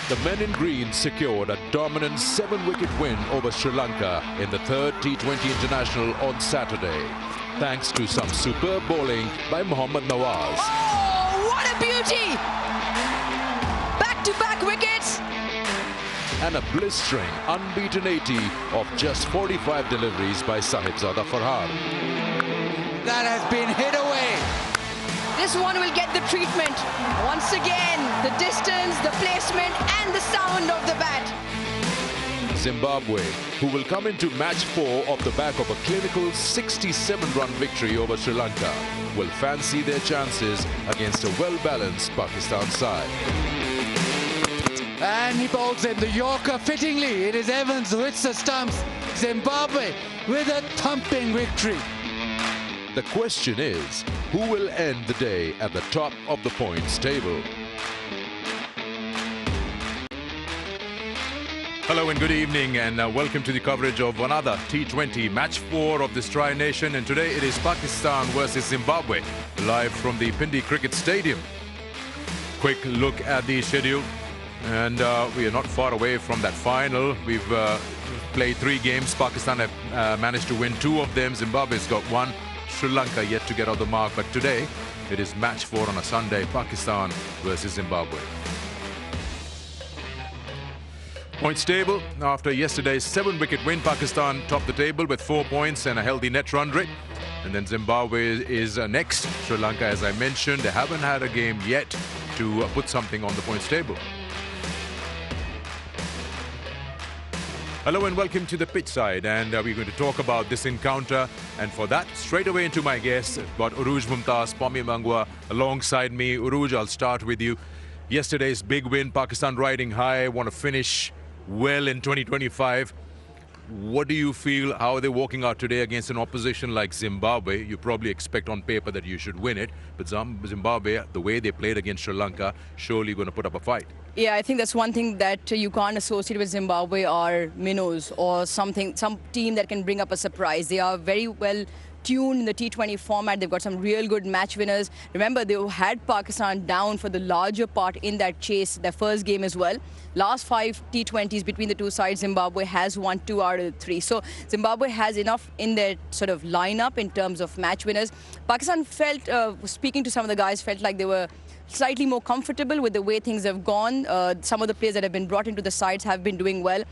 The men in green secured a dominant 7-wicket win over Sri Lanka in the third T20 International on Saturday, thanks to some superb bowling by Mohammad Nawaz. Oh, what a beauty! Back-to-back wickets. And a blistering, unbeaten 80 of just 45 deliveries by Sahibzada Farhan. That has been hit away. This one will get the treatment. Once again, the distance, the placement and the sound of the bat. Zimbabwe, who will come into match 4 off the back of a clinical 67-run victory over Sri Lanka, will fancy their chances against a well-balanced Pakistan side. And he bowls in the Yorker fittingly. It is Evans who hits the stumps. Zimbabwe with a thumping victory. The question is, who will end the day at the top of the points table? Hello and good evening, and welcome to the coverage of another T20 match 4 of this Tri-Nation, and today it is Pakistan versus Zimbabwe, live from the Pindi Cricket Stadium. Quick look at the schedule, and we are not far away from that final. We've played 3 games. Pakistan have managed to win 2 of them. Zimbabwe's got 1. Sri Lanka yet to get off the mark, but today it is match 4 on a Sunday, Pakistan versus Zimbabwe. Points table, after yesterday's 7-wicket win, Pakistan topped the table with 4 points and a healthy net run rate. And then Zimbabwe is next. Sri Lanka, as I mentioned, they haven't had a game yet to put something on the points table. Hello and welcome to the pitch side, and we're going to talk about this encounter, and for that, straight away into my guests. I've got Uruj Mumtaz, Pommy Mangwa alongside me. Uruj, I'll start with you. Yesterday's big win, Pakistan riding high, want to finish well in 2025. What do you feel? How are they walking out today against an opposition like Zimbabwe? You probably expect on paper that you should win it, but Zimbabwe, the way they played against Sri Lanka, surely going to put up a fight. Yeah, I think that's one thing that you can't associate with Zimbabwe are minnows or some team that can bring up a surprise. They are very well tuned in the T20 format. They've got some real good match winners. Remember, they had Pakistan down for the larger part in that chase, their first game as well. Last 5 T20s between the two sides, Zimbabwe has won 2 out of the 3. So Zimbabwe has enough in their sort of lineup in terms of match winners. Pakistan felt, speaking to some of the guys, felt like they were slightly more comfortable with the way things have gone. Some of the players that have been brought into the sides have been doing well.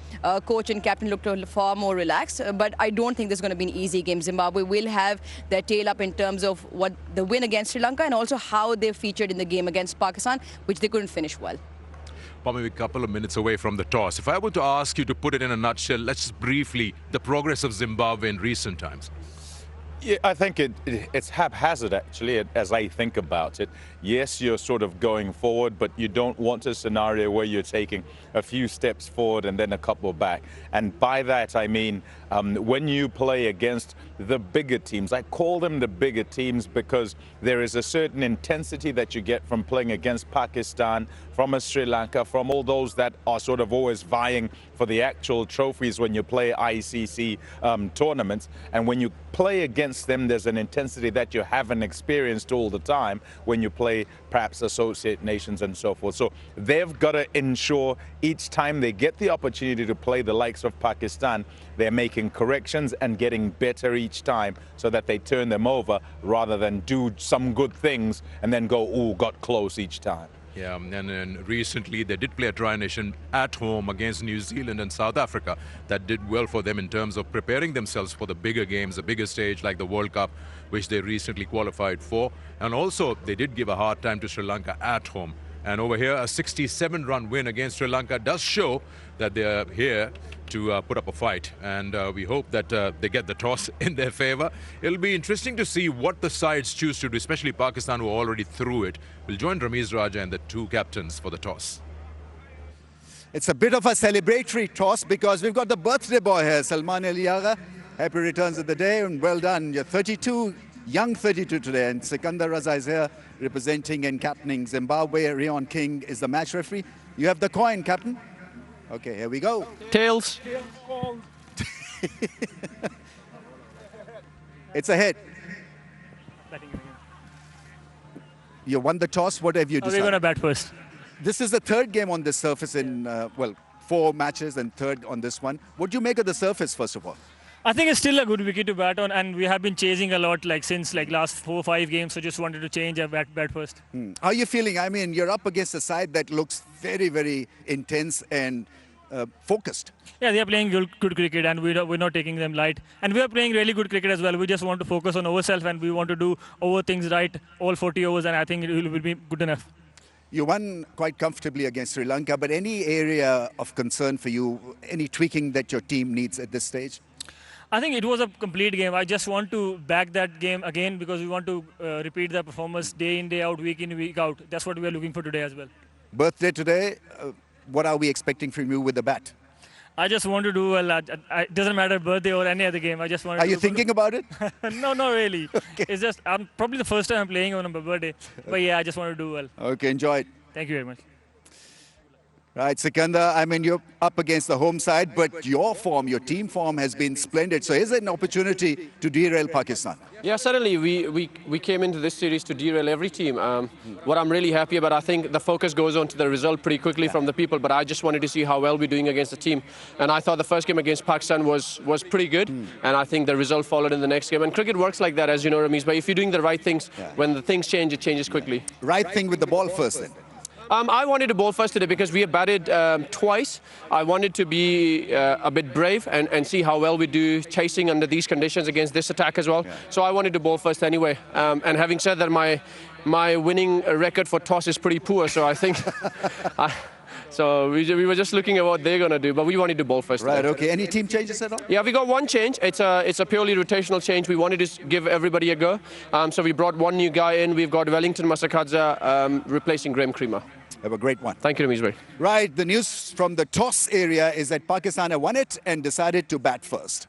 Coach and captain looked far more relaxed, but I don't think there's going to be an easy game. Zimbabwe will have their tail up in terms of what the win against Sri Lanka and also how they featured in the game against Pakistan, which they couldn't finish well. Probably a couple of minutes away from the toss. If I were to ask you to put it in a nutshell, let's just briefly, the progress of Zimbabwe in recent times. Yeah, I think it's haphazard, actually, as I think about it. Yes, you're sort of going forward, but you don't want a scenario where you're taking a few steps forward and then a couple back. And by that, I mean, when you play against the bigger teams, I call them the bigger teams because there is a certain intensity that you get from playing against Pakistan, from a Sri Lanka, from all those that are sort of always vying for the actual trophies when you play ICC tournaments. And when you play against them, there's an intensity that you haven't experienced all the time when you play perhaps associate nations and so forth. So they've got to ensure each time they get the opportunity to play the likes of Pakistan, they're making corrections and getting better each time so that they turn them over rather than do some good things and then go, ooh, got close each time. Yeah, and then recently they did play a Tri-Nation at home against New Zealand and South Africa. That did well for them in terms of preparing themselves for the bigger games, the bigger stage like the World Cup, which they recently qualified for. And also, they did give a hard time to Sri Lanka at home. And over here, a 67-run win against Sri Lanka does show that they are here to put up a fight. And we hope that they get the toss in their favor. It'll be interesting to see what the sides choose to do, especially Pakistan, who are already through it. We'll join Ramiz Raja and the 2 captains for the toss. It's a bit of a celebratory toss because we've got the birthday boy here, Salman Eliaga. Happy returns of the day and well done. You're 32, young 32 today, and Sikandar Raza is here representing and captaining Zimbabwe. Rion King is the match referee. You have the coin, Captain. Okay, here we go. Tails. It's a hit. You won the toss. What have you decided? We're going to bat first. This is the third game on this surface in, well, 4 matches and third on this one. What do you make of the surface, first of all? I think it's still a good wicket to bat on, and we have been chasing a lot since last 4 or 5 games, so just wanted to change our bat first. How are you feeling? I mean, you're up against a side that looks very, very intense and focused. Yeah, they are playing good cricket, and we're not taking them light. And we are playing really good cricket as well. We just want to focus on ourselves, and we want to do our things right, all 40 overs, and I think it will be good enough. You won quite comfortably against Sri Lanka, but any area of concern for you, any tweaking that your team needs at this stage? I think it was a complete game. I just want to back that game again because we want to repeat the performance day in, day out, week in, week out. That's what we are looking for today as well. Birthday today, what are we expecting from you with the bat? I just want to do well. It doesn't matter birthday or any other game. I just want. Are you thinking about it? No, not really. Okay. It's just probably the first time I'm playing on my birthday. But yeah, I just want to do well. Okay, enjoy it. Thank you very much. Right, Sikandar, I mean, you're up against the home side, but your form, your team form has been splendid. So is it an opportunity to derail Pakistan? Yeah, certainly. We came into this series to derail every team. What I'm really happy about, I think the focus goes on to the result pretty quickly from the people, but I just wanted to see how well we're doing against the team. And I thought the first game against Pakistan was pretty good, and I think the result followed in the next game. And cricket works like that, as you know, Ramesh, but if you're doing the right things, when the things change, it changes quickly. Right thing with the ball first then? I wanted to bowl first today because we have batted twice. I wanted to be a bit brave and see how well we do chasing under these conditions against this attack as well. So I wanted to bowl first anyway. And having said that, my winning record for toss is pretty poor, so I think... So we were just looking at what they're going to do, but we wanted to bowl first. Right, okay. Any team changes at all? Yeah, we got one change. It's a purely rotational change. We wanted to give everybody a go. So we brought one new guy in. We've got Wellington Masakadza replacing Graham Creamer. Have a great one. Thank you, Ramesh. Right, the news from the toss area is that Pakistan have won it and decided to bat first.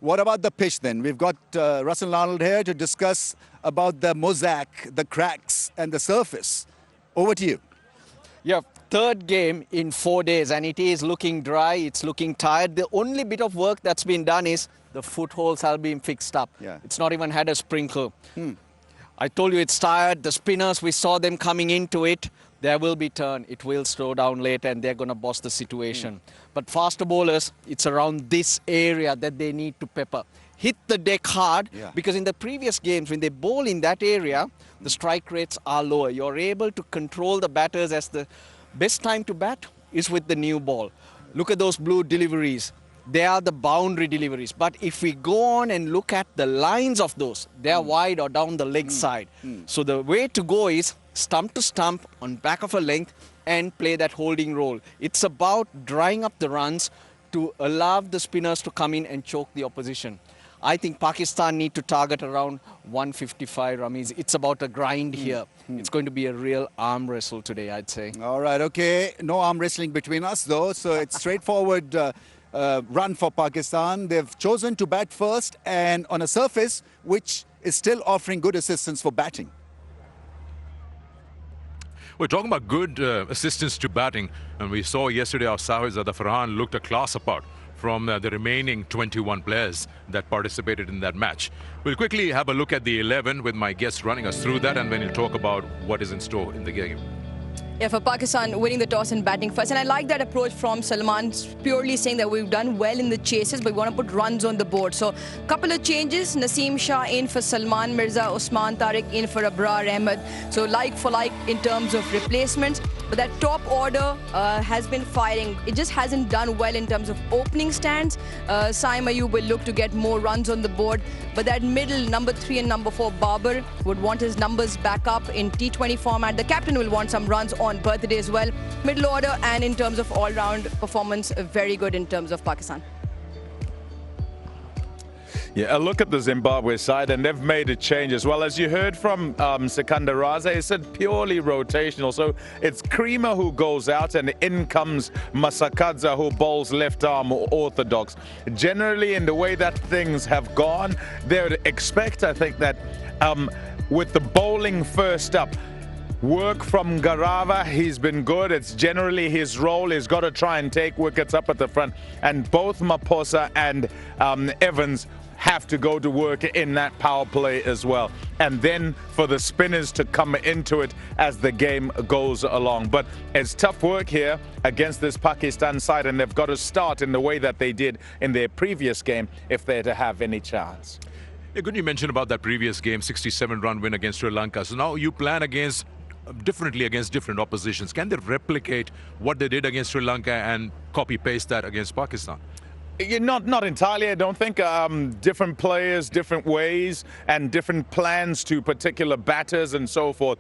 What about the pitch then? We've got Russell Arnold here to discuss about the mosaic, the cracks and the surface. Over to you. Yeah, third game in 4 days, and it is looking dry, it's looking tired. The only bit of work that's been done is the footholds have been fixed up. Yeah. It's not even had a sprinkle. I told you it's tired. The spinners, we saw them coming into it. There will be turn. It will slow down later, and they're going to boss the situation. But faster bowlers, it's around this area that they need to pepper. Hit the deck hard, because in the previous games, when they bowl in that area, the strike rates are lower. You're able to control the batters as the best time to bat is with the new ball. Look at those blue deliveries. They are the boundary deliveries. But if we go on and look at the lines of those, they are wide or down the leg side. So the way to go is stump to stump on back of a length and play that holding role. It's about drying up the runs to allow the spinners to come in and choke the opposition. I think Pakistan need to target around 155, Ramiz. It's about a grind here. It's going to be a real arm wrestle today, I'd say. All right, okay. No arm wrestling between us, though. So it's straightforward run for Pakistan. They've chosen to bat first and on a surface which is still offering good assistance for batting. We're talking about good assistance to batting, and we saw yesterday how Shahzada Farhan looked a class apart from the remaining 21 players that participated in that match. We'll quickly have a look at the 11 with my guests running us through that, and then we'll talk about what is in store in the game. Yeah, for Pakistan winning the toss and batting first. And I like that approach from Salman, purely saying that we've done well in the chases, but we want to put runs on the board. So a couple of changes. Naseem Shah in for Salman Mirza, Usman Tariq in for Abrar Ahmed. So like for like in terms of replacements. But that top order has been firing. It just hasn't done well in terms of opening stands. Saim Ayub will look to get more runs on the board. But that middle, number 3 and number 4, Babar, would want his numbers back up in T20 format. The captain will want some runs on birthday as well. Middle order and in terms of all-round performance, very good in terms of Pakistan. Yeah, a look at the Zimbabwe side, and they've made a change as well. As you heard from Sikandar Raza, he said purely rotational. So it's Creamer who goes out, and in comes Masakadza, who bowls left arm orthodox. Generally, in the way that things have gone, they would expect, I think, that with the bowling first up, work from Garava, he's been good. It's generally his role. He's got to try and take wickets up at the front. And both Maposa and Evans have to go to work in that power play as well. And then for the spinners to come into it as the game goes along. But it's tough work here against this Pakistan side, and they've got to start in the way that they did in their previous game if they're to have any chance. Yeah, good you mentioned about that previous game, 67-run win against Sri Lanka. So now you plan differently against different oppositions. Can they replicate what they did against Sri Lanka and copy-paste that against Pakistan? Not entirely, I don't think. Different players, different ways, and different plans to particular batters and so forth.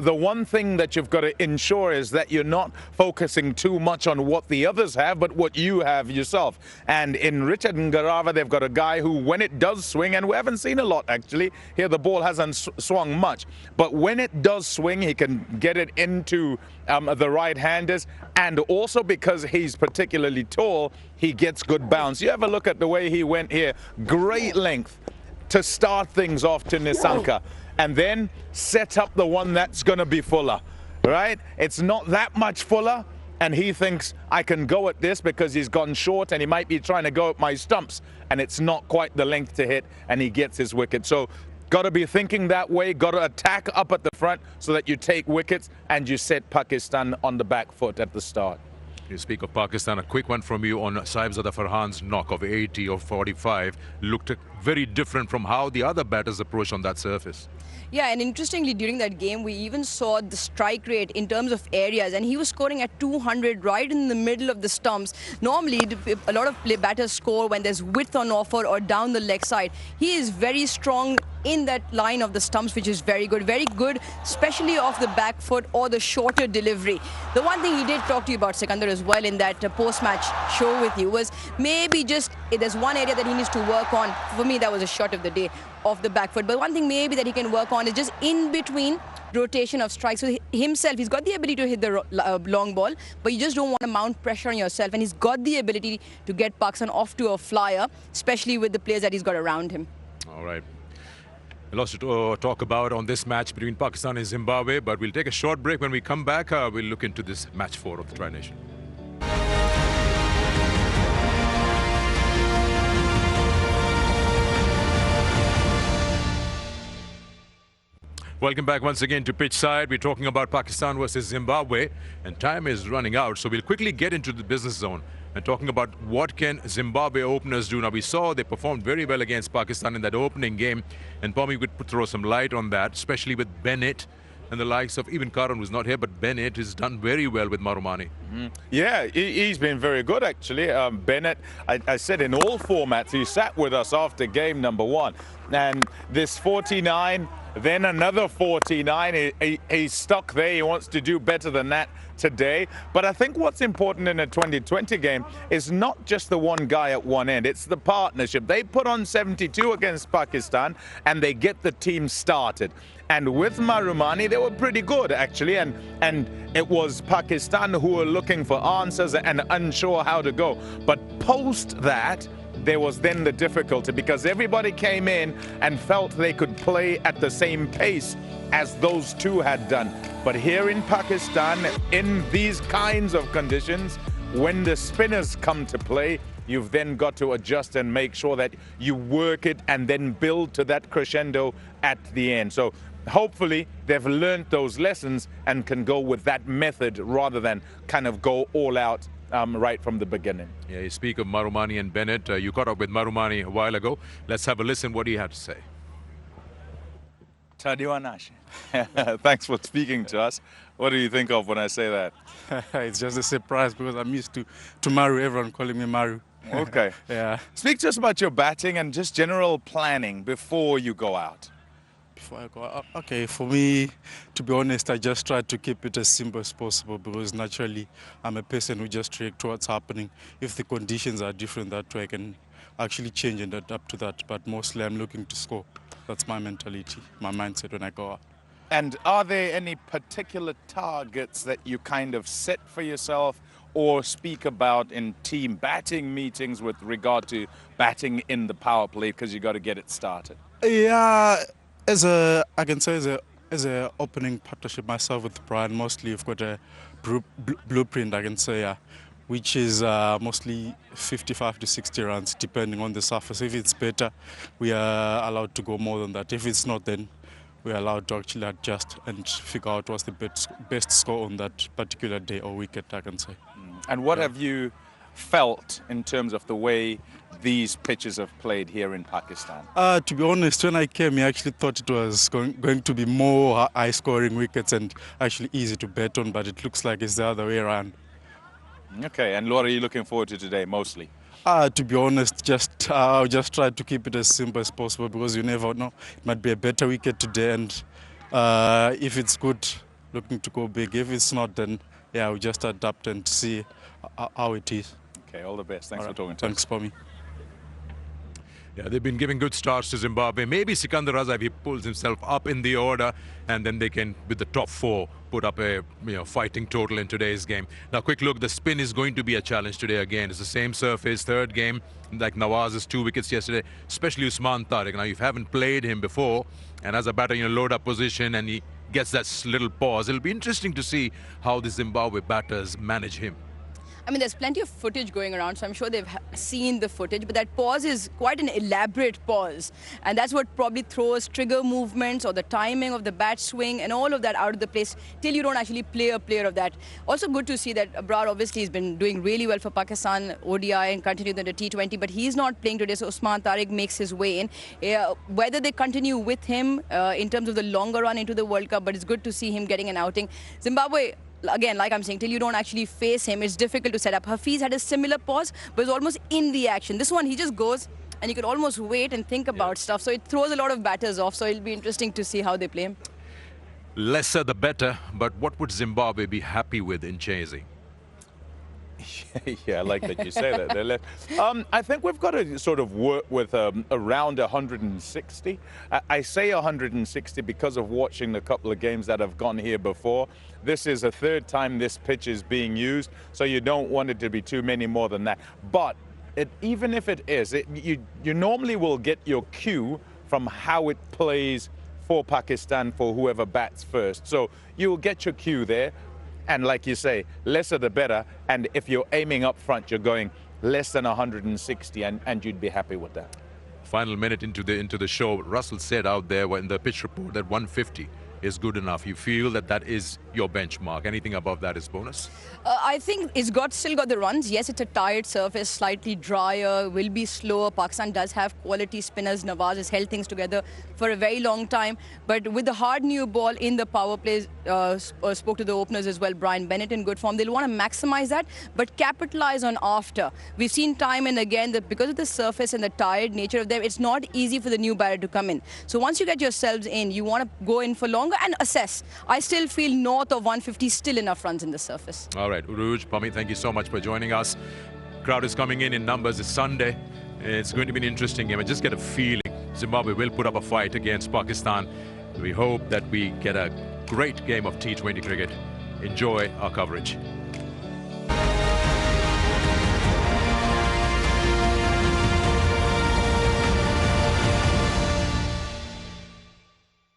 The one thing that you've got to ensure is that you're not focusing too much on what the others have, but what you have yourself. And in Richard Ngarava, they've got a guy who, when it does swing, and we haven't seen a lot actually, here the ball hasn't swung much, but when it does swing, he can get it into the right-handers, and also because he's particularly tall, he gets good bounce. You have a look at the way he went here. Great length to start things off to Nisanka, and then set up the one that's going to be fuller, right? It's not that much fuller, and he thinks, I can go at this because he's gone short and he might be trying to go at my stumps, and it's not quite the length to hit, and he gets his wicket. So got to be thinking that way, got to attack up at the front so that you take wickets and you set Pakistan on the back foot at the start. You speak of Pakistan, a quick one from you on Saibzada Farhan's knock of 80 or 45. Looked very different from how the other batters approached on that surface. Yeah, and interestingly, during that game, we even saw the strike rate in terms of areas, and he was scoring at 200 right in the middle of the stumps. Normally, a lot of batters score when there's width on offer or down the leg side. He is very strong in that line of the stumps, which is very good, especially off the back foot or the shorter delivery. The one thing he did talk to you about, Sikandar, as well in that post-match show with you was maybe just there's one area that he needs to work on. For me, that was a shot of the day off the back foot. But one thing maybe that he can work on is just in between rotation of strikes. So himself, he's got the ability to hit the long ball, but you just don't want to mount pressure on yourself. And he's got the ability to get Pakistan off to a flyer, especially with the players that he's got around him. All right. A lot to talk about on this match between Pakistan and Zimbabwe, but we'll take a short break. When we come back, we'll look into this match 4 of the Tri-Nation. Welcome back once again to Pitch Side. We're talking about Pakistan versus Zimbabwe, and time is running out, so we'll quickly get into the business zone and talking about what can Zimbabwe openers do. Now, we saw they performed very well against Pakistan in that opening game, and Pommy could throw some light on that, especially with Bennett and the likes of even Karan, who's not here, but Bennett has done very well with Marumani. Yeah, he's been very good actually. Bennett, I said in all formats, he sat with us after game number 1, and this 49, then another 49. He's stuck there. He wants to do better than that today. But I think what's important in a 2020 game is not just the one guy at one end. It's the partnership. They put on 72 against Pakistan, and they get the team started. And with Marumani, they were pretty good, actually. And it was Pakistan who were looking for answers and unsure how to go. But post that, there was then the difficulty because everybody came in and felt they could play at the same pace as those two had done. But here in Pakistan, in these kinds of conditions, when the spinners come to play, you've then got to adjust and make sure that you work it and then build to that crescendo at the end. So hopefully they've learned those lessons and can go with that method rather than kind of go all out right from the beginning. Yeah, you speak of Marumani and Bennett. You caught up with Marumani a while ago. Let's have a listen what he had to say. T20 Ash. Thanks for speaking to us. What do you think of when I say that? It's just a surprise because I'm used to Maru, everyone calling me Maru. Okay. Yeah. Speak to us about your batting and just general planning before you go out. Before I go out, okay, for me, to be honest, I just try to keep it as simple as possible because naturally I'm a person who just reacts to what's happening. If the conditions are different that way, I can actually change and adapt to that. But mostly I'm looking to score. That's my mentality, my mindset when I go out. And are there any particular targets that you kind of set for yourself or speak about in team batting meetings with regard to batting in the power play because you got to get it started? Yeah, I can say as a opening partnership myself with Brian, mostly you've got a blueprint, I can say. Yeah. which is mostly 55 to 60 runs, depending on the surface. If it's better, we are allowed to go more than that. If it's not, then we're allowed to actually adjust and figure out what's the best score on that particular day or wicket, I can say. And what have you felt in terms of the way these pitches have played here in Pakistan? To be honest, when I came, I actually thought it was going to be more high-scoring wickets and actually easy to bet on, but it looks like it's the other way around. Okay, and what are you looking forward to today mostly? To be honest, I'll just try to keep it as simple as possible, because you never know. It might be a better wicket today, and if it's good, looking to go big. If it's not, then yeah, we'll just adapt and see how it is. Okay, all the best. Thanks for talking to us. Thanks for me. Yeah, they've been giving good starts to Zimbabwe. Maybe Sikandar Raza, if he pulls himself up in the order, and then they can, with the top four, put up a fighting total in today's game. Now, quick look, the spin is going to be a challenge today again. It's the same surface, third game, like Nawaz's 2 wickets yesterday, especially Usman Tariq. Now, if you haven't played him before, and as a batter, load up position, and he gets that little pause, it'll be interesting to see how the Zimbabwe batters manage him. I mean, there's plenty of footage going around, so I'm sure they've seen the footage, but that pause is quite an elaborate pause. And that's what probably throws trigger movements or the timing of the bat swing and all of that out of the place till you don't actually play a player of that. Also good to see that Abrar obviously has been doing really well for Pakistan, ODI, and continued in the T20, but he's not playing today, so Usman Tariq makes his way in. Whether they continue with him in terms of the longer run into the World Cup, but it's good to see him getting an outing. Zimbabwe, again, like I'm saying, till you don't actually face him, it's difficult to set up. Hafiz had a similar pause, but it's almost in the action. This one, he just goes, and you could almost wait and think about stuff. So it throws a lot of batters off, so it'll be interesting to see how they play him. Lesser the better, but what would Zimbabwe be happy with in chasing? Yeah, I like that you say that. I think we've got to sort of work with around 160. I say 160 because of watching the couple of games that have gone here before. This is a third time this pitch is being used, so you don't want it to be too many more than that. But even if it is, you normally will get your cue from how it plays for Pakistan for whoever bats first. So you'll get your cue there. And like you say, lesser the better. And if you're aiming up front, you're going less than 160, and you'd be happy with that. Final minute into the show, Russell said out there in the pitch report that 150 is good enough. You feel that that is your benchmark. Anything above that is bonus? I think it's still got the runs. Yes, it's a tired surface, slightly drier, will be slower. Pakistan does have quality spinners. Nawaz has held things together for a very long time. But with the hard new ball in the power plays, spoke to the openers as well, Brian Bennett in good form. They'll want to maximize that, but capitalize on after. We've seen time and again that because of the surface and the tired nature of them, it's not easy for the new batter to come in. So once you get yourselves in, you want to go in for longer and assess. I still feel north of 150 still enough runs in the surface. All right, Uruj, Pami, thank you so much for joining us. Crowd is coming in numbers. It's Sunday. It's going to be an interesting game. I just get a feeling Zimbabwe will put up a fight against Pakistan. We hope that we get a great game of T20 cricket. Enjoy our coverage.